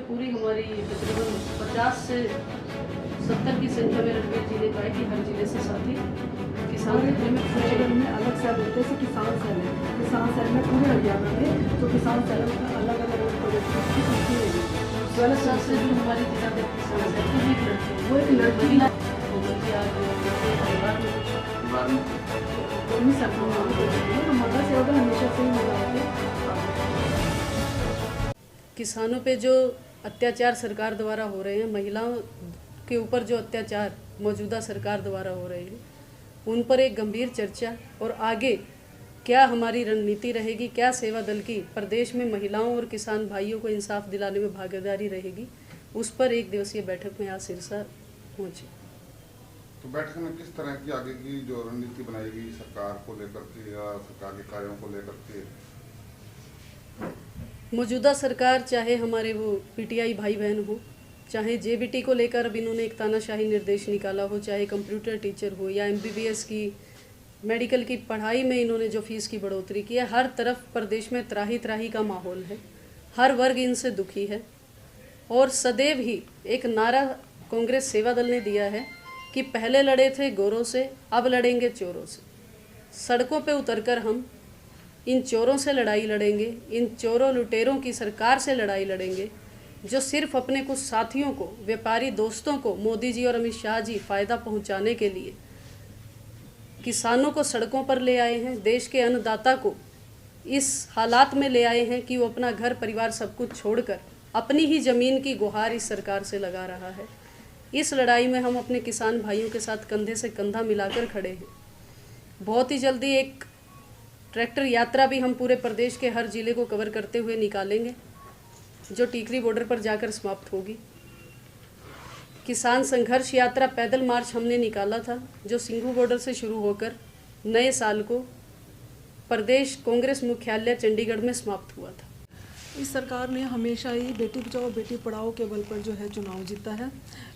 पूरी हमारी तकरीबन 50 से 70 की संख्या में रणवीर जिले का है कि हर जिले से साथी किसान में अलग सेल होते हैं, किसान सेल है। किसान सेल में पूरे हरियाणा में जो किसान सेल है अलग अलग प्रोजेक्ट से जो हमारी जिला किसान है वो एक लड़की मदद से होगा हमेशा से ही किसानों पे जो अत्याचार सरकार द्वारा हो रहे हैं, महिलाओं के ऊपर जो अत्याचार मौजूदा सरकार द्वारा हो रहे हैं, उन पर एक गंभीर चर्चा और आगे क्या हमारी रणनीति रहेगी, क्या सेवा दल की प्रदेश में महिलाओं और किसान भाइयों को इंसाफ दिलाने में भागीदारी रहेगी, उस पर एक दिवसीय बैठक में आज सिरसा पहुंची। तो बैठक में किस तरह की आगे की जो रणनीति बनाएगी सरकार को लेकर के या सरकार के कार्यों को लेकर के? मौजूदा सरकार चाहे हमारे वो पीटीआई भाई बहन हो, चाहे जेबीटी को लेकर अब इन्होंने एक तानाशाही निर्देश निकाला हो, चाहे कंप्यूटर टीचर हो या एमबीबीएस की मेडिकल की पढ़ाई में इन्होंने जो फीस की बढ़ोतरी की है, हर तरफ प्रदेश में त्राही त्राही का माहौल है, हर वर्ग इनसे दुखी है। और सदैव ही एक नारा कांग्रेस सेवा दल ने दिया है कि पहले लड़े थे गोरों से, अब लड़ेंगे चोरों से। सड़कों पे उतरकर हम इन चोरों से लड़ाई लड़ेंगे, इन चोरों लुटेरों की सरकार से लड़ाई लड़ेंगे जो सिर्फ अपने कुछ साथियों को, व्यापारी दोस्तों को मोदी जी और अमित शाह जी फ़ायदा पहुंचाने के लिए किसानों को सड़कों पर ले आए हैं, देश के अन्नदाता को इस हालात में ले आए हैं कि वो अपना घर परिवार सब कुछ छोड़कर अपनी ही ज़मीन की गुहार इस सरकार से लगा रहा है। इस लड़ाई में हम अपने किसान भाइयों के साथ कंधे से कंधा मिलाकर खड़े हैं। बहुत ही जल्दी एक ट्रैक्टर यात्रा भी हम पूरे प्रदेश के हर जिले को कवर करते हुए निकालेंगे, जो टीकरी बॉर्डर पर जाकर समाप्त होगी। किसान संघर्ष यात्रा पैदल मार्च हमने निकाला था, जो सिंघू बॉर्डर से शुरू होकर नए साल को प्रदेश कांग्रेस मुख्यालय चंडीगढ़ में समाप्त हुआ था। इस सरकार ने हमेशा ही बेटी बचाओ बेटी पढ़ाओ के बल पर जो है चुनाव जीता है,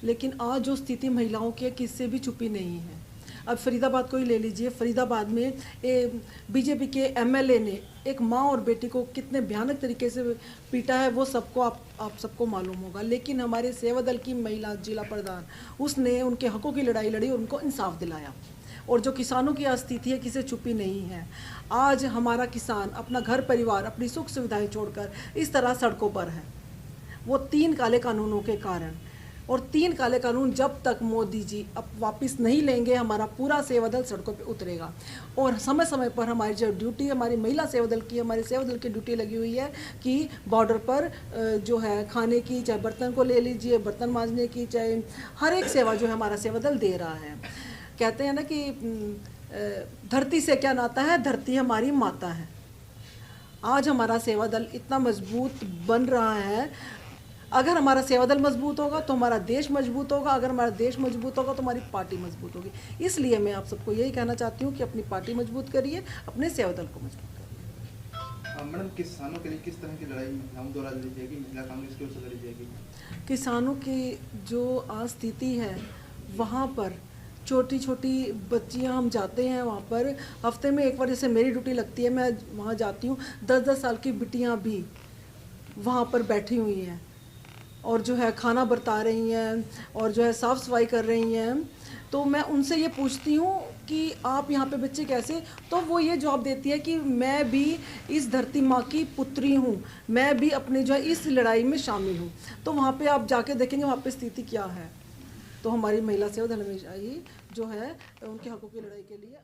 लेकिन आज जो स्थिति महिलाओं की किससे भी छुपी नहीं है। अब फरीदाबाद को ही ले लीजिए, फरीदाबाद में बीजेपी के एमएलए ने एक माँ और बेटी को कितने भयानक तरीके से पीटा है, वो सबको आप सबको मालूम होगा। लेकिन हमारे सेवा दल की महिला जिला प्रधान, उसने उनके हकों की लड़ाई लड़ी और उनको इंसाफ दिलाया। और जो किसानों की स्थिति है किसे छुपी नहीं है। आज हमारा किसान अपना घर परिवार, अपनी सुख सुविधाएं छोड़कर इस तरह सड़कों पर है, वो 3 काले कानूनों के कारण। और 3 काले कानून जब तक मोदी जी अब वापस नहीं लेंगे, हमारा पूरा सेवा दल सड़कों पे उतरेगा। और समय समय पर हमारी जो ड्यूटी, हमारी महिला सेवा दल की, हमारे सेवा दल की ड्यूटी लगी हुई है कि बॉर्डर पर जो है खाने की, चाहे बर्तन को ले लीजिए, बर्तन मांजने की, चाहे हर एक सेवा जो है हमारा सेवा दल दे रहा है। कहते हैं ना कि धरती से क्या नाता है, धरती हमारी माता है। आज हमारा सेवा दल इतना मजबूत बन रहा है। अगर हमारा सेवा दल मजबूत होगा तो हमारा देश मजबूत होगा, अगर हमारा देश मजबूत होगा तो हमारी पार्टी मजबूत होगी। इसलिए मैं आप सबको यही कहना चाहती हूँ कि अपनी पार्टी मजबूत करिए, अपने सेवा दल को मजबूत करिए। मैडम, किसानों के लिए किस तरह की लड़ाई हम द्वारा लड़ी जाएगी, महिला कांग्रेस की ओर से लड़ी जाएगी? किसानों की जो आज स्थिति है, वहाँ पर छोटी छोटी बच्चियां, हम जाते हैं वहाँ पर हफ्ते में एक बार, जैसे मेरी ड्यूटी लगती है, मैं वहाँ जाती हूँ, 10-10 साल की बिटियाँ भी वहाँ पर बैठी हुई हैं और जो है खाना बरता रही हैं और जो है साफ़ सफाई कर रही हैं। तो मैं उनसे ये पूछती हूँ कि आप यहाँ पे बच्चे कैसे, तो वो ये जवाब देती है कि मैं भी इस धरती माँ की पुत्री हूँ, मैं भी अपने जो है इस लड़ाई में शामिल हूँ। तो वहाँ पे आप जाके देखेंगे वहाँ पे स्थिति क्या है। तो हमारी महिला सेवा दल हमेशा ही जो है उनके हकों की लड़ाई के लिए